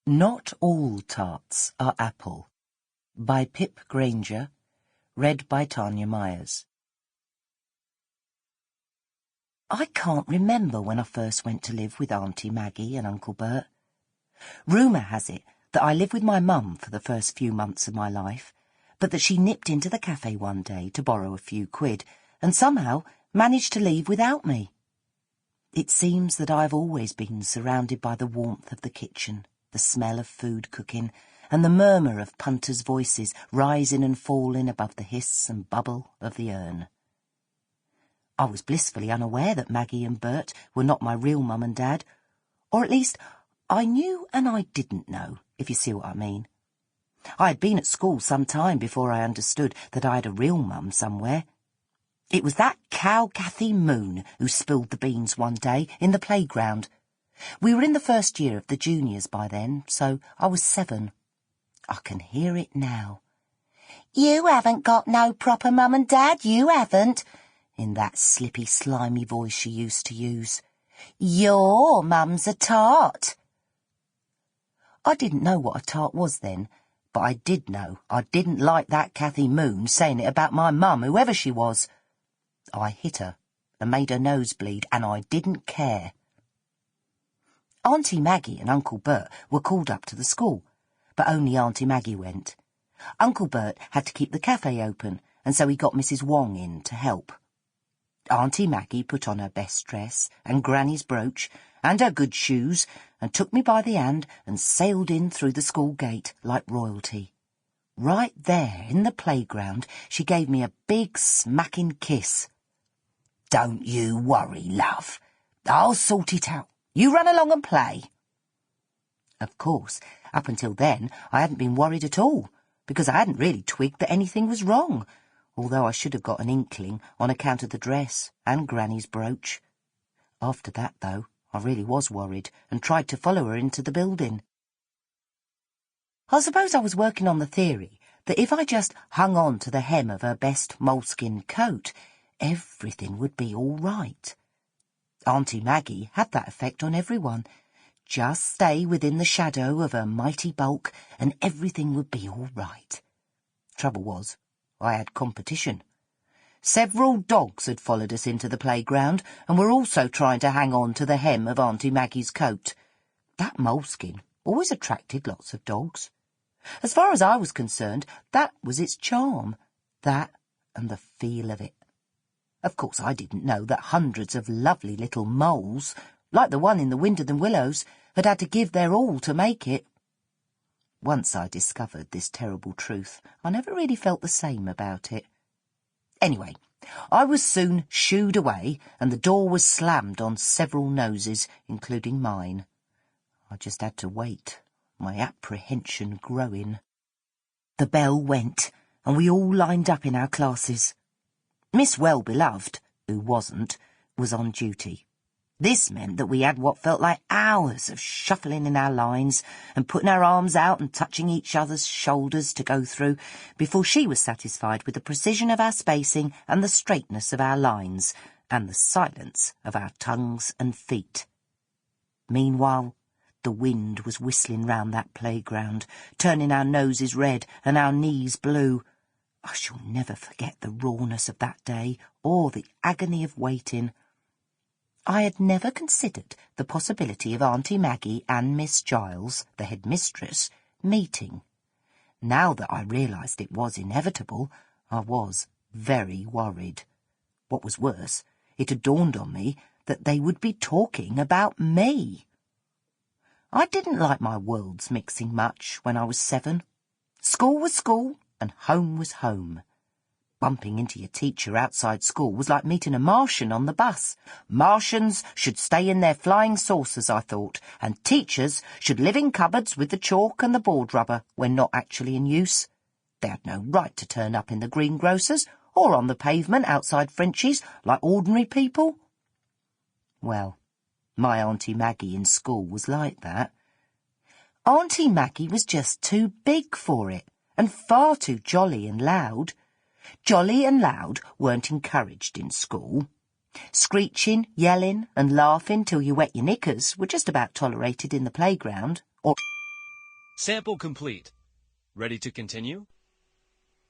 Not All Tarts Are Apple, by Pip Granger, read by Tanya Myers. I can't remember when I first went to live with Auntie Maggie and Uncle Bert. Rumour has it that I lived with my mum for the first few months of my life, but that she nipped into the café one day to borrow a few quid and somehow managed to leave without me. It seems that I've always been surrounded by the warmth of the kitchen, the smell of food cooking, and the murmur of punters' voices rising and falling above the hiss and bubble of the urn. I was blissfully unaware that Maggie and Bert were not my real mum and dad, or at least I knew and I didn't know, if you see what I mean. I had been at school some time before I understood that I had a real mum somewhere. It was that cow Cathy Moon who spilled the beans one day in the playground. We were in the first year of the juniors by then, so I was 7. I can hear it now. "You haven't got no proper mum and dad, you haven't," in that slippy, slimy voice she used to use. "Your mum's a tart." I didn't know what a tart was then, but I did know I didn't like that Cathy Moon saying it about my mum, whoever she was. I hit her and made her nose bleed, and I didn't care. Auntie Maggie and Uncle Bert were called up to the school, but only Auntie Maggie went. Uncle Bert had to keep the café open, and so he got Mrs. Wong in to help. Auntie Maggie put on her best dress and Granny's brooch and her good shoes and took me by the hand and sailed in through the school gate like royalty. Right there in the playground she gave me a big smacking kiss. "Don't you worry, love. I'll sort it out. You run along and play." Of course, up until then I hadn't been worried at all, because I hadn't really twigged that anything was wrong, although I should have got an inkling on account of the dress and Granny's brooch. After that, though, I really was worried and tried to follow her into the building. I suppose I was working on the theory that if I just hung on to the hem of her best moleskin coat, everything would be all right. Auntie Maggie had that effect on everyone. Just stay within the shadow of her mighty bulk and everything would be all right. Trouble was, I had competition. Several dogs had followed us into the playground and were also trying to hang on to the hem of Auntie Maggie's coat. That moleskin always attracted lots of dogs. As far as I was concerned, that was its charm, that and the feel of it. Of course, I didn't know that hundreds of lovely little moles, like the one in the Windsor Willows, had to give their all to make it. Once I discovered this terrible truth, I never really felt the same about it. Anyway, I was soon shooed away, and the door was slammed on several noses, including mine. I just had to wait, my apprehension growing. The bell went, and we all lined up in our classes. Miss Well-Beloved, who wasn't, was on duty. This meant that we had what felt like hours of shuffling in our lines and putting our arms out and touching each other's shoulders to go through before she was satisfied with the precision of our spacing and the straightness of our lines and the silence of our tongues and feet. Meanwhile, the wind was whistling round that playground, turning our noses red and our knees blue. I shall never forget the rawness of that day or the agony of waiting. I had never considered the possibility of Auntie Maggie and Miss Giles, the headmistress, meeting. Now that I realised it was inevitable, I was very worried. What was worse, it had dawned on me that they would be talking about me. I didn't like my worlds mixing much when I was 7. School was school, and home was home. Bumping into your teacher outside school was like meeting a Martian on the bus. Martians should stay in their flying saucers, I thought, and teachers should live in cupboards with the chalk and the board rubber when not actually in use. They had no right to turn up in the greengrocer's or on the pavement outside Frenchie's like ordinary people. Well, my Auntie Maggie in school was like that. Auntie Maggie was just too big for it, and far too jolly and loud. Jolly and loud weren't encouraged in school. Screeching, yelling and laughing till you wet your knickers were just about tolerated in the playground, or Sample complete. Ready to continue?